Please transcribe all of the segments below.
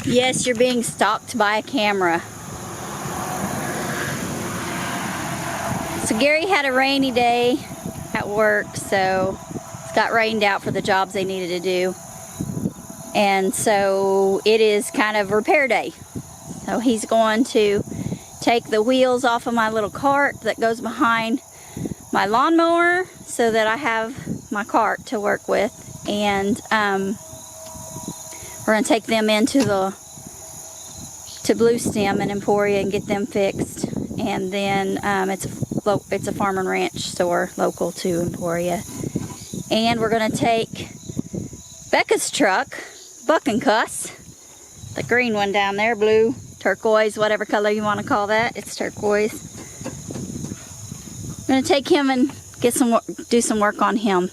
Yes, you're being stalked by a camera. So Gary had a rainy day at work, so it got rained out for the jobs they needed to do. And so it is kind of repair day. So he's going to take the wheels off of my little cart that goes behind my lawnmower so that I have my cart to work with. And we're going to take them into to Blue Stem in Emporia and get them fixed. And then it's a farm and ranch store local to Emporia. And we're going to take Becca's truck, Buck N Cuss, the green one down there, blue, turquoise, whatever color you want to call that. It's turquoise. I'm going to take him and do some work on him.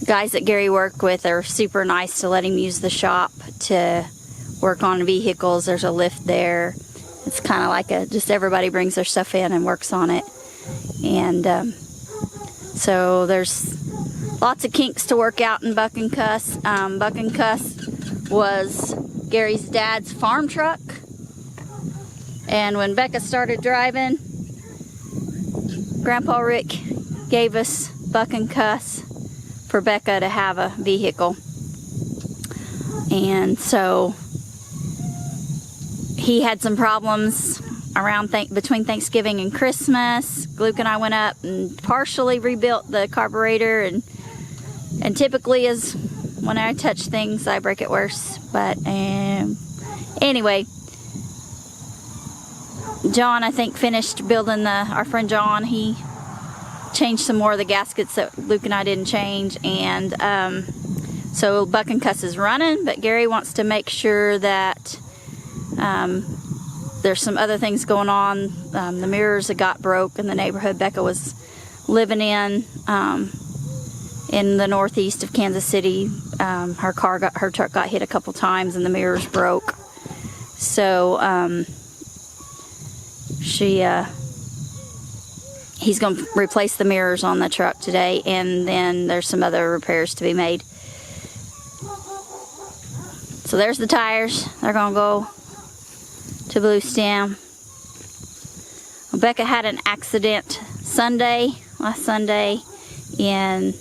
Guys that Gary worked with are super nice to let him use the shop to work on vehicles. There's a lift there. It's kind of like just everybody brings their stuff in and works on it. And so there's lots of kinks to work out in Buck N Cuss. Buck N Cuss was Gary's dad's farm truck. And when Becca started driving, Grandpa Rick gave us Buck N Cuss for Becca to have a vehicle. And so he had some problems around between Thanksgiving and Christmas. Luke and I went up and partially rebuilt the carburetor, and typically is when I touch things I break it worse. But anyway, John, I think, finished building our friend John, he changed some more of the gaskets that Luke and I didn't change. And so Buck N Cuss is running, but Gary wants to make sure that there's some other things going on. The mirrors that got broke in the neighborhood Becca was living in the northeast of Kansas City. Her truck got hit a couple times and the mirrors broke. So he's going to replace the mirrors on the truck today, and then there's some other repairs to be made. So there's the tires. They're going to go to Blue Stem. Well, Becca had an accident last Sunday, in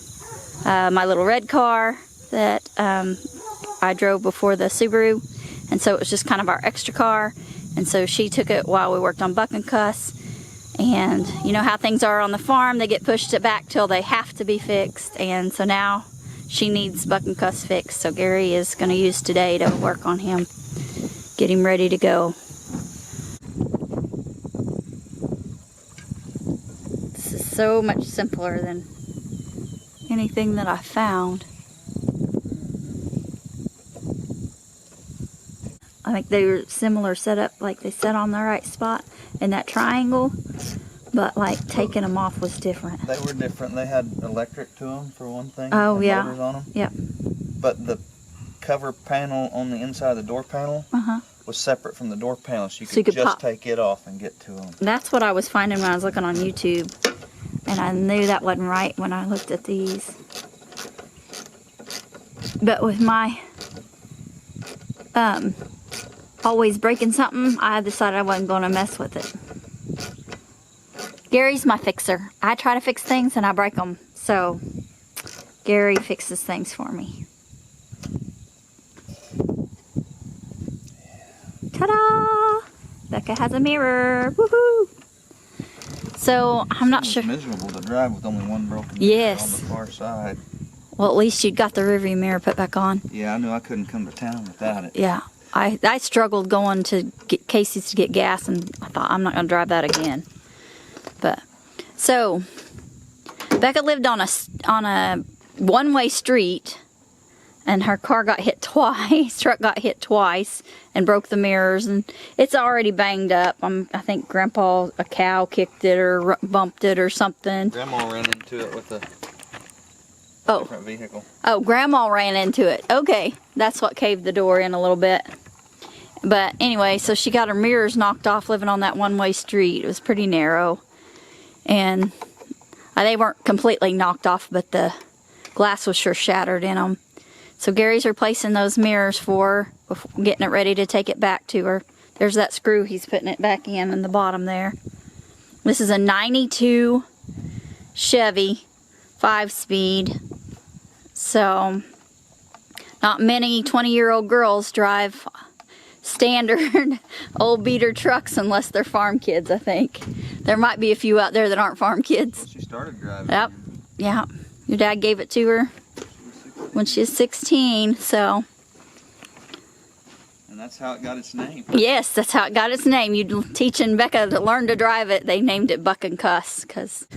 my little red car that I drove before the Subaru, and so it was just kind of our extra car. And so she took it while we worked on Buck N Cuss. And you know how things are on the farm, they get pushed it back till they have to be fixed. And so now she needs Buck N Cuss fixed. So Gary is going to use today to work on him, get him ready to go. This is so much simpler than anything that I found. I think they were similar setup, like they set on the right spot in that triangle, but like taking them off was different. They were different. They had electric to them for one thing. Oh yeah. Motors on them. Yep. But the cover panel on the inside of the door panel was separate from the door panel, so you could just take it off and get to them. That's what I was finding when I was looking on YouTube, and I knew that wasn't right when I looked at these. But with my always breaking something, I decided I wasn't going to mess with it. Gary's my fixer. I try to fix things and I break them. So Gary fixes things for me. Ta-da! Becca has a mirror. Woohoo! So I'm not sure. It's miserable to drive with only one broken mirror on the far side. Well, at least you got the rearview mirror put back on. Yeah, I knew I couldn't come to town without it. Yeah. I struggled going to get Casey's to get gas, and I thought, I'm not going to drive that again. But, so, Becca lived on a one-way street, and her car got hit twice, truck got hit twice, and broke the mirrors, and it's already banged up. I think Grandpa, a cow kicked it or bumped it or something. Grandma ran into it with a different vehicle. Oh, Grandma ran into it. Okay, that's what caved the door in a little bit. But anyway, so she got her mirrors knocked off living on that one-way street. It was pretty narrow. And they weren't completely knocked off, but the glass was sure shattered in them. So Gary's replacing those mirrors for her, getting it ready to take it back to her. There's that screw he's putting it back in the bottom there. This is a 92 Chevy 5-speed. So not many 20-year-old girls drive standard old beater trucks unless they're farm kids, I think. There might be a few out there that aren't farm kids. Well, she started driving. Yep. Yeah. Your dad gave it to her when she was 16, so. And that's how it got its name. Yes, that's how it got its name. You teaching Becca to learn to drive it, they named it Buck N Cuss.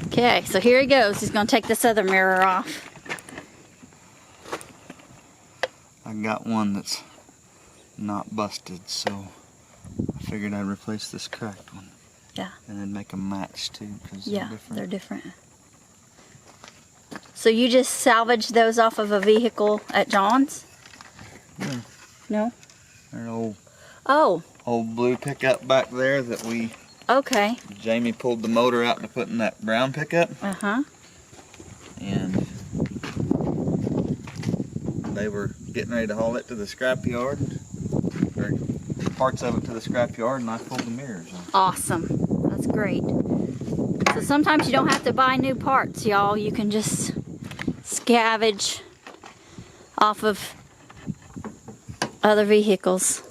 Okay, so here he goes. He's going to take this other mirror off. I got one that's not busted, so I figured I'd replace this cracked one. Yeah. And then make them match too, because they're different. So you just salvaged those off of a vehicle at John's? Yeah. No? They're an old blue pickup back there that we... Okay. Jamie pulled the motor out to put in that brown pickup. Uh-huh. And they were getting ready to haul it to the scrap yard, or parts of it to the scrap yard, and I pulled the mirrors off. Awesome. That's great. So sometimes you don't have to buy new parts, y'all. You can just scavenge off of other vehicles.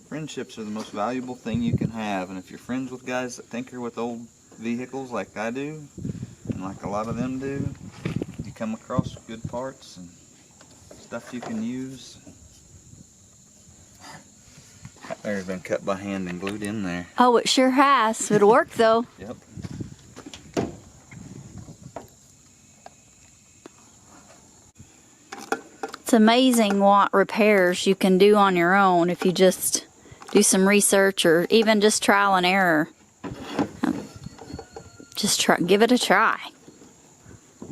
Friendships are the most valuable thing you can have, and if you're friends with guys that tinker with old vehicles like I do, and like a lot of them do, you come across good parts and stuff you can use. That there's been cut by hand and glued in there. Oh, it sure has. It'll work though. Yep. It's amazing what repairs you can do on your own if you just do some research or even just trial and error. Just give it a try.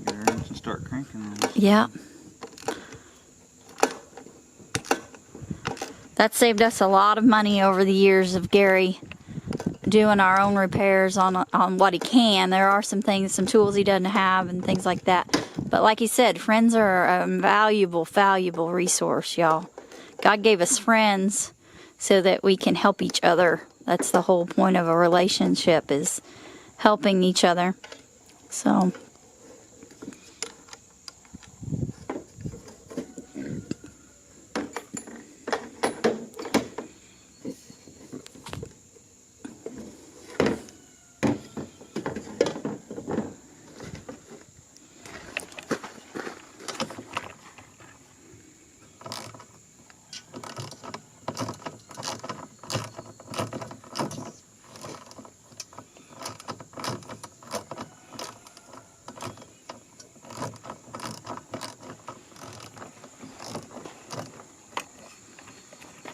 Just start cranking those. Yeah. That saved us a lot of money over the years of Gary doing our own repairs on what he can. There are some things, some tools he doesn't have and things like that. But like he said, friends are a valuable, valuable resource, y'all. God gave us friends so that we can help each other. That's the whole point of a relationship, is helping each other. So...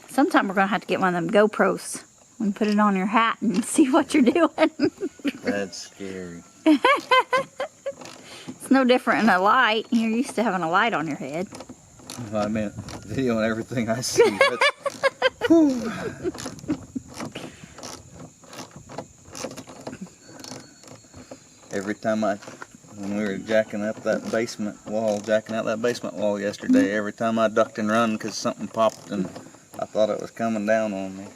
Sometime we're going to have to get one of them GoPros and put it on your hat and see what you're doing. That's scary. It's no different than a light. You're used to having a light on your head. Well, I meant video and everything I see. Every time when we were jacking out that basement wall yesterday, every time I ducked and run because something popped and I thought it was coming down on me.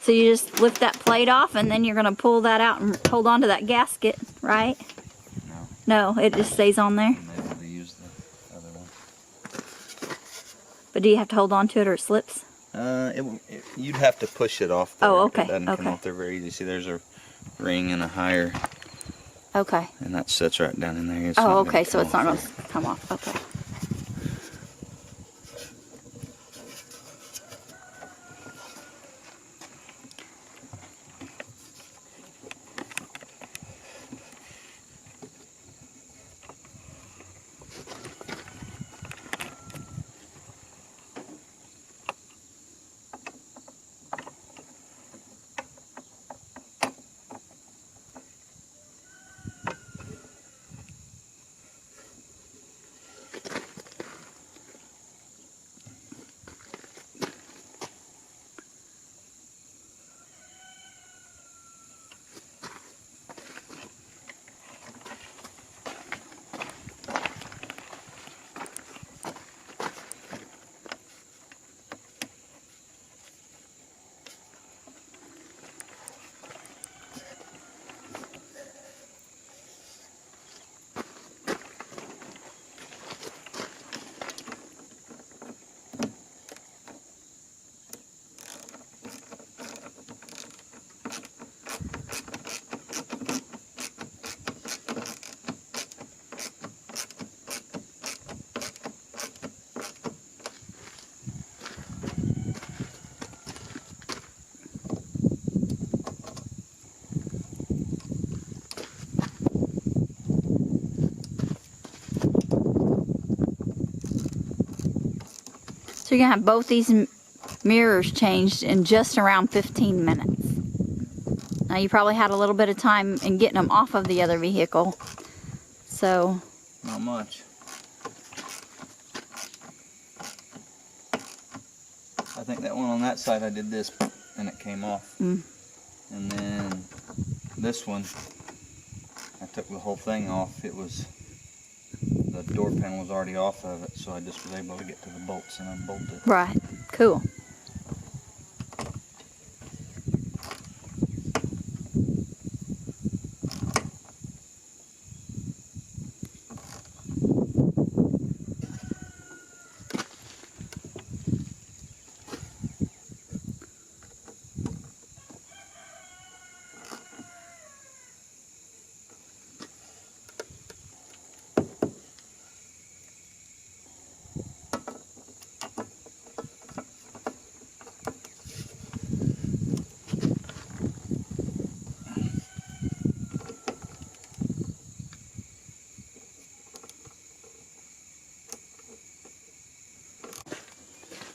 So you just lift that plate off and then you're going to pull that out and hold on to that gasket, right? No. No, it just stays on there? I'm able to use the other one. But do you have to hold on to it or it slips? You'd have to push it off there. Oh, okay, It doesn't come okay. off there very easy. See, there's a ring and a higher, Okay. and that sits right down in there. It's Oh, not gonna okay, so come it's not off going there. to come off. Okay. So you're going to have both these mirrors changed in just around 15 minutes. Now you probably had a little bit of time in getting them off of the other vehicle. So. Not much. I think that one on that side I did this and it came off. And then this one, I took the whole thing off. It was, the door panel was already off of it, so I just was able to get to the bolts and unbolt it. Right. Cool.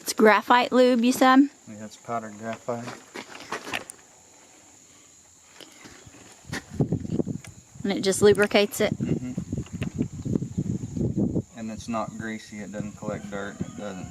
It's graphite lube, you said? Yeah, it's powdered graphite. And it just lubricates it? And it's not greasy, it doesn't collect dirt, it doesn't.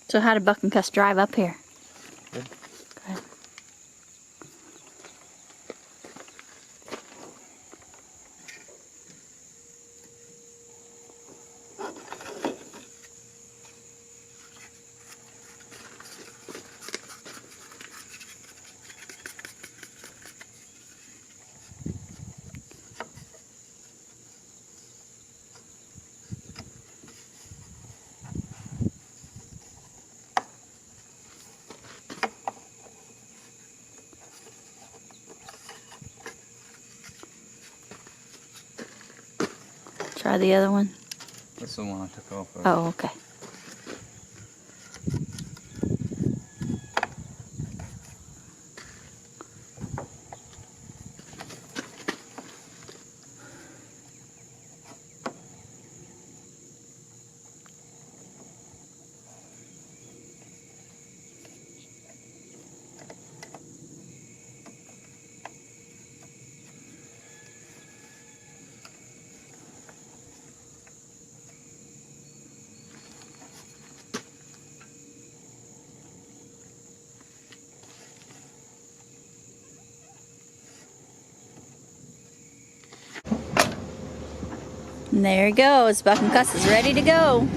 So how did Buck N Cuss drive up here? Good. Good. Try the other one. That's the one I took off of. Oh, okay. And there he goes. Buck N Cuss is ready to go.